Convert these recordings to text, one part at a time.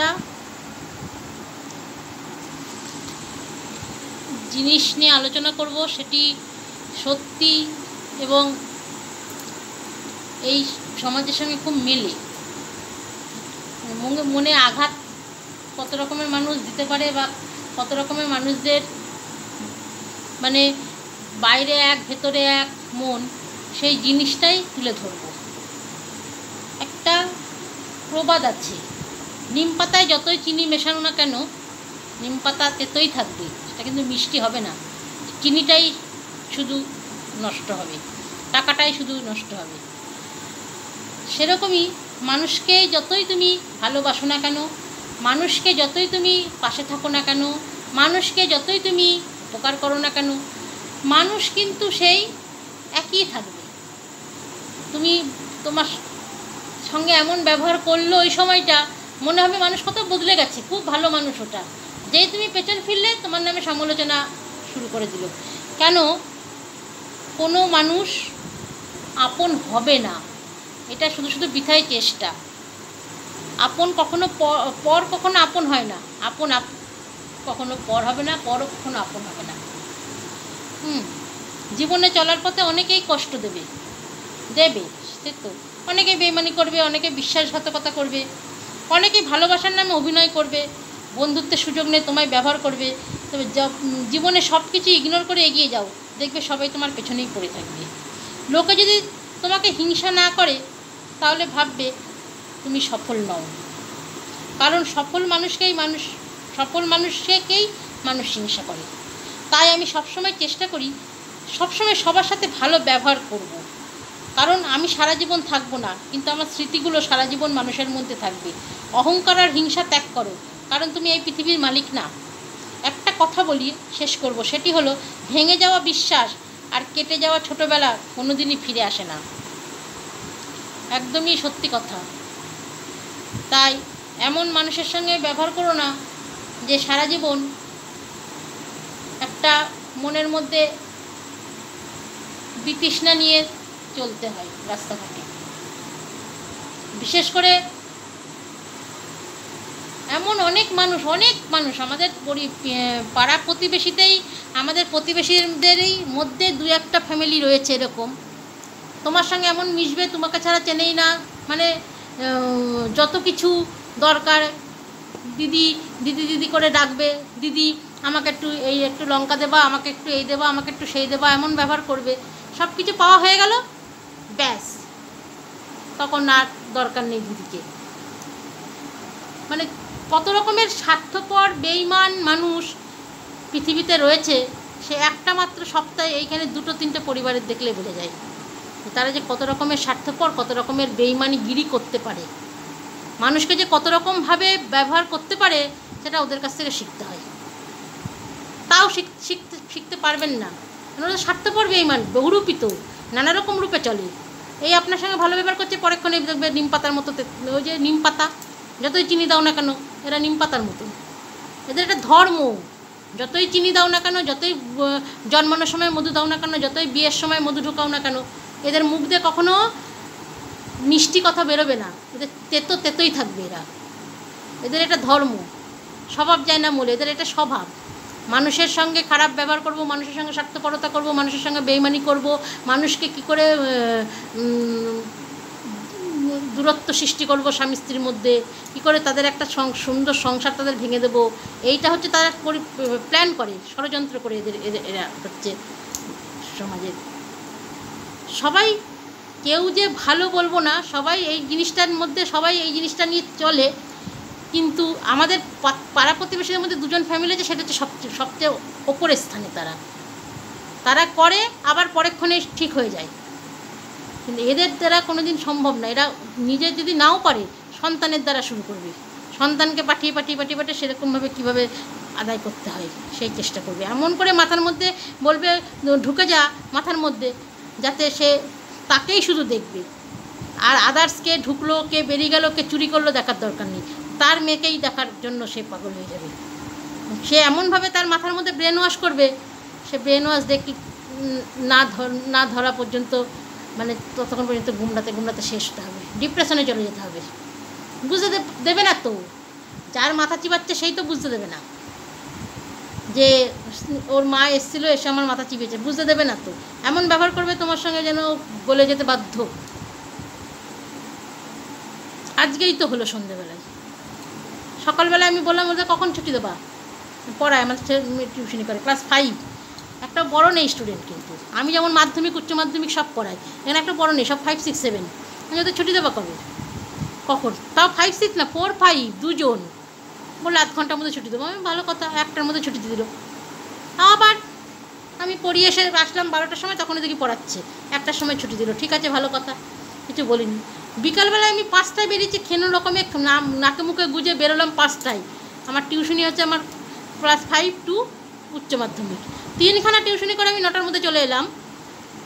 একটা জিনিস নিয়ে আলোচনা করব, সেটি সত্যি এবং এই সমাজের সঙ্গে খুব মেলে। মনে আঘাত কত রকমের মানুষ দিতে পারে বা কত রকমের মানুষদের মানে বাইরে এক ভেতরে এক মন, সেই জিনিসটাই তুলে ধরব। একটা প্রবাদ আছে, নিম পাতায় যতই চিনি মেশানো না কেন নিম পাতা তেতোই থাকবে, সেটা কিন্তু মিষ্টি হবে না। চিনিটাই শুধু নষ্ট হবে, টাকাটাই শুধু নষ্ট হবে। সেরকমই মানুষকে যতই তুমি ভালোবাসো না কেন, মানুষকে যতই তুমি পাশে থাকো না কেন, মানুষকে যতই তুমি উপকার করো না কেন, মানুষ কিন্তু সেই একই থাকবে। তুমি তোমার সঙ্গে এমন ব্যবহার করলো ওই সময়টা, মনে হবে মানুষ কত বদলে গেছে, খুব ভালো মানুষ ওটা। যেই তুমি পেছন ফিরলে তোমার নামে সমালোচনা শুরু করে দিল। কেন? কোনো মানুষ আপন হবে না, এটা শুধু শুধু বৃথাই চেষ্টা। আপন কখনো পর কখনো আপন হয় না, আপন কখনো পর হবে না, পর কখনো আপন হবে না। জীবনে চলার পথে অনেকেই কষ্ট দেবে, সে তো অনেকে বেইমানি করবে, অনেকে বিশ্বাসঘাতকতা করবে, অনেকে ভালোবাসার নামে অভিনয় করবে, বন্ধুত্বের সুযোগ নিয়ে তোমায় ব্যবহার করবে। তবে জীবনে সব কিছু ইগনোর করে এগিয়ে যাও, দেখবে সবাই তোমার পেছনেই পড়ে থাকবে। লোকে যদি তোমাকে হিংসা না করে তাহলে ভাববে তুমি সফল নও, কারণ সফল মানুষকেই মানুষ হিংসা করে। তাই আমি সবসময় চেষ্টা করি সবসময় সবার সাথে ভালো ব্যবহার করব, কারণ আমি সারা জীবন থাকবো না, কিন্তু আমার স্মৃতিগুলো সারা জীবন মানুষের মধ্যে থাকবে। অহংকার আর হিংসা ত্যাগ করো, কারণ তুমি এই পৃথিবীর মালিক না। একটা কথা বলি, শেষ করব, সেটি হলো ভেঙে যাওয়া বিশ্বাস আর কেটে যাওয়া ছোটোবেলা কোনোদিনই ফিরে আসে না। একদমই সত্যি কথা। তাই এমন মানুষের সঙ্গে ব্যবহার করো না যে সারা জীবন একটা মনের মধ্যে বিতৃষ্ণা নিয়ে চলতে হয় রাস্তাঘাটে। বিশেষ করে এমন অনেক মানুষ আমাদের পাড়া প্রতিবেশীতেই, আমাদের প্রতিবেশীদেরই মধ্যে দু একটা ফ্যামিলি রয়েছে এরকম, তোমার সঙ্গে এমন মিশবে তোমাকে ছাড়া চেনেই না, মানে যত কিছু দরকার দিদি দিদি দিদি করে ডাকবে, দিদি আমাকে একটু লঙ্কা দেবা, আমাকে একটু এই দেবা, আমাকে একটু সেই দেবা, এমন ব্যবহার করবে। সব কিছু পাওয়া হয়ে গেল, ব্যাস তখন আর দরকার নেই দিদিকে। মানে কত রকমের স্বার্থপর বেঈমান মানুষ পৃথিবীতে রয়েছে, সে একটা মাত্র সপ্তাহে এইখানে 2-3টে পরিবারের দেখলে বোঝা যায় তারা যে কত রকমের স্বার্থপর, কত রকমের বেঈমানিগিরি করতে পারে, মানুষকে যে কত রকমভাবে ব্যবহার করতে পারে, সেটা ওদের কাছ থেকে শিখতে হয়। তাও শিখতে পারবেন না, ওরা স্বার্থপর বেঈমান, বহুরূপিত, নানা রকম রূপে চলে। এই আপনার সঙ্গে ভালো ব্যবহার করছে, পরক্ষণে দেখবে নিম পাতার মতো, ওই যে নিম পাতা, যতই চিনি দাও না কেন এরা নিম পাতার মতো। এদের একটা ধর্ম, যতই চিনি দাও না কেন, যতই জন্মানোর সময় মধু দাও না কেন, যতই বিয়ের সময় মধু ঢোকাও না কেন, এদের মুখ দিয়ে কখনো মিষ্টি কথা বেরোবে না, এদের তেতোই থাকবে। এদের এটা ধর্ম, স্বভাব যায় না মূলে, এদের এটা স্বভাব। মানুষের সঙ্গে খারাপ ব্যবহার করব, মানুষের সঙ্গে স্বার্থপরতা করব, মানুষের সঙ্গে বেইমানি করব, মানুষকে কি করে দূরত্ব সৃষ্টি করব স্বামী স্ত্রীর মধ্যে, কী করে তাদের একটা সুন্দর সংসার তাদের ভেঙে দেবো, এইটা হচ্ছে তারা প্ল্যান করে, ষড়যন্ত্র করে। এরা হচ্ছে সমাজের সবাই, কেউ যে ভালো বলবো না, সবাই এই জিনিসটার মধ্যে, সবাই এই জিনিসটা নিয়ে চলে। কিন্তু আমাদের পাড়া প্রতিবেশীদের মধ্যে 2জন ফ্যামিলি আছে, সেটা হচ্ছে সবচেয়ে ওপরের স্থানে। তারা করে, আবার পরেক্ষণে ঠিক হয়ে যায়। কিন্তু এদের দ্বারা কোনো দিন সম্ভব না। এরা নিজে যদি নাও পারে, সন্তানের দ্বারা শুরু করবে, সন্তানকে পাঠিয়ে সেরকমভাবে কীভাবে আদায় করতে হয় সেই চেষ্টা করবে। এমন করে মাথার মধ্যে বলবে, ঢুকে যা মাথার মধ্যে, যাতে সে তাকেই শুধু দেখবে, আর আদার্স কে ঢুকলো, কে বেরিয়ে গেল, কে চুরি করলো দেখার দরকার নেই, তার মেয়েকেই দেখার জন্য সে পাগল হয়ে যাবে। সে এমনভাবে তার মাথার মধ্যে ব্রেন ওয়াশ করবে, সে ব্রেন ওয়াশ দেখি না ধরা পর্যন্ত, মানে ততক্ষণ পর্যন্ত ঘুমড়াতে শেষ হতে হবে, ডিপ্রেশনে চলে যেতে হবে। বুঝতে দেবে না তো, যার মাথা চিবাচ্ছে সেই তো বুঝতে দেবে না যে ওর মা এসেছিলো, এসে আমার মাথা চিবিয়েছে, বুঝতে দেবে না তো। এমন ব্যবহার করবে তোমার সঙ্গে যেন বলে যেতে বাধ্য। আজকেই তো হলো সন্ধ্যেবেলায়। সকালবেলায় আমি বললাম ওদের কখন ছুটি দেবা, পড়ায় আমার টিউশনি করে ক্লাস 5, একটা বড় নেই স্টুডেন্ট। কিন্তু আমি যেমন মাধ্যমিক উচ্চ মাধ্যমিক সব পড়াই, এখানে একটা বড় নেই, সব 5, 6, 7। আমি ওদের ছুটি দেবা কবে, কখন, তাও 5, 6 না 4, 5 দুজন, বললো 1 ঘন্টার মধ্যে ছুটি দেবো। আমি ভালো কথা, 1টার মধ্যে ছুটি দিয়ে দিল। আবার আমি পড়িয়ে এসে আসলাম 12টার সময়, তখনই দেখি পড়াচ্ছে, 1টার সময় ছুটি দিল। ঠিক আছে, ভালো কথা, কিছু বলিনি। বিকালবেলায় আমি 5টায় বেরিয়েছি, খেনো রকমে নাকে মুখে গুজে বেরোলাম 5টায়। আমার টিউশনি হচ্ছে আমার ক্লাস 5 টু উচ্চ মাধ্যমিক, 3খানা টিউশনি করে আমি 9টার মধ্যে চলে এলাম।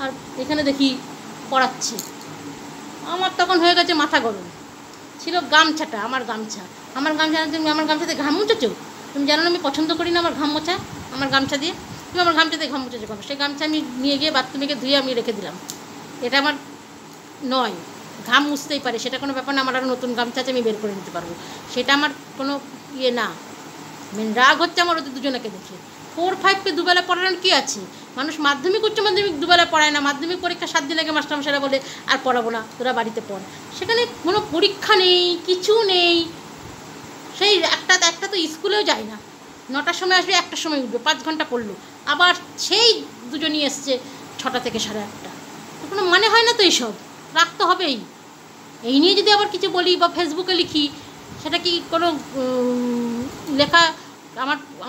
আর এখানে দেখি পড়াচ্ছে। আমার তখন হয়ে গেছে মাথা গরম। ছিল গামছাটা, আমার গামছাতে ঘাম মুছেছো? তুমি জানো না আমি পছন্দ করি না আমার ঘাম মোছা, আমার গামছা দিয়ে। তুমি আমার গামছাতে ঘাম মুছেছো কেন? সেই গামছা আমি নিয়ে গিয়ে বাথরুমে ধুয়ে আমি রেখে দিলাম। এটা আমার নয়, ঘাম মুছতেই পারে, সেটা কোনো ব্যাপার না। আমার আরও নতুন গামছা আছে, আমি বের করে নিতে পারবো, সেটা আমার কোনো ইয়ে না। রাগ হচ্ছে আমার ওদের দুজনকে দেখে। 4, 5কে দুবেলা পড়ানোর কী আছে? মানুষ মাধ্যমিক উচ্চ মাধ্যমিক দুবেলা পড়ায় না। মাধ্যমিক পরীক্ষা 7 দিন আগে মাস্টারমশাইরা বলে আর পড়াবো না, তোরা বাড়িতে পড়। সেখানে কোনো পরীক্ষা নেই, কিছু নেই। সেই একটা তো স্কুলেও যায় না, 9টার সময় আসবে, 1টার সময় উঠবে, 5 ঘন্টা পড়লো। আবার সেই দুজনই এসছে 6টা থেকে 8:30। তো কোনো মানে হয় না তো, এইসব রাখতে হবেই। এই নিয়ে যদি আবার কিছু বলি বা ফেসবুকে লিখি, সেটা কি কোনো লেখা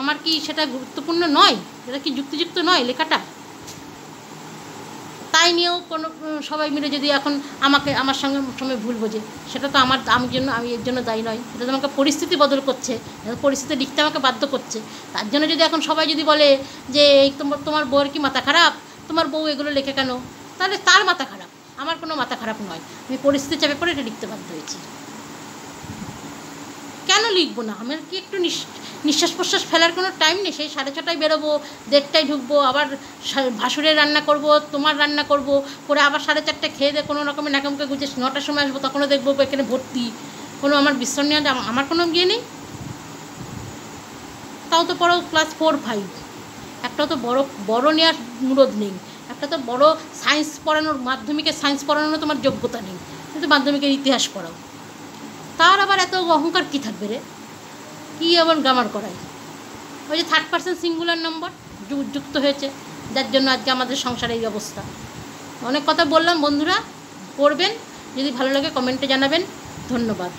আমার কি সেটা গুরুত্বপূর্ণ নয়? এটা কি যুক্তিযুক্ত নয় লেখাটা? তাই নিয়েও কোনো সবাই মিলে যদি এখন আমার সঙ্গে ভুল বোঝে, সেটা তো আমি এর জন্য দায়ী নয়। এটা তো আমাকে পরিস্থিতি বদল করছে, পরিস্থিতি লিখতে আমাকে বাধ্য করছে। তার জন্য যদি এখন সবাই যদি বলে যে এই তোমার বউয়ের কি মাথা খারাপ, তোমার বউ এগুলো লেখে কেন, তাহলে তার মাথা খারাপ, আমার কোনো মাথা খারাপ নয়। আমি পরিস্থিতি চাপে পড়ে এটা লিখতে বাধ্য হয়েছি। কেন লিখবো না? আমার কি একটু নিঃশ্বাস প্রশ্বাস ফেলার কোনো টাইম নেই? সেই 6:30টায় বেরোবো, 1:30টায় ঢুকবো, আবার ভাসুরের রান্না করব, তোমার রান্না করব, করে আবার 4:30টায় খেয়ে দিয়ে কোনো রকমের নাকে মুখে গুজে 9টার সময় আসবো, তখনও দেখবো এখানে ভর্তি। কোনো আমার বিশ্রাম নেওয়া আমার কোনো ইয়ে নেই। তাও তো পড়ো ক্লাস 4, 5, একটাও তো বড় নেওয়ার মুরদ নেই। একটা তো বড় সায়েন্স পড়ানোর, মাধ্যমিকের সায়েন্স পড়ানোর তোমার যোগ্যতা নেই, কিন্তু মাধ্যমিকের ইতিহাস পড়াও। তার আবার এত অহংকার কী থাকবে রে? কী আবার গ্রামার করায়? ওই যে 3rd পারসন সিঙ্গুলার নম্বর যুক্ত হয়েছে, যার জন্য আজকে আমাদের সংসারের এই অবস্থা। অনেক কথা বললাম, বন্ধুরা পড়বেন, যদি ভালো লাগে কমেন্টে জানাবেন। ধন্যবাদ।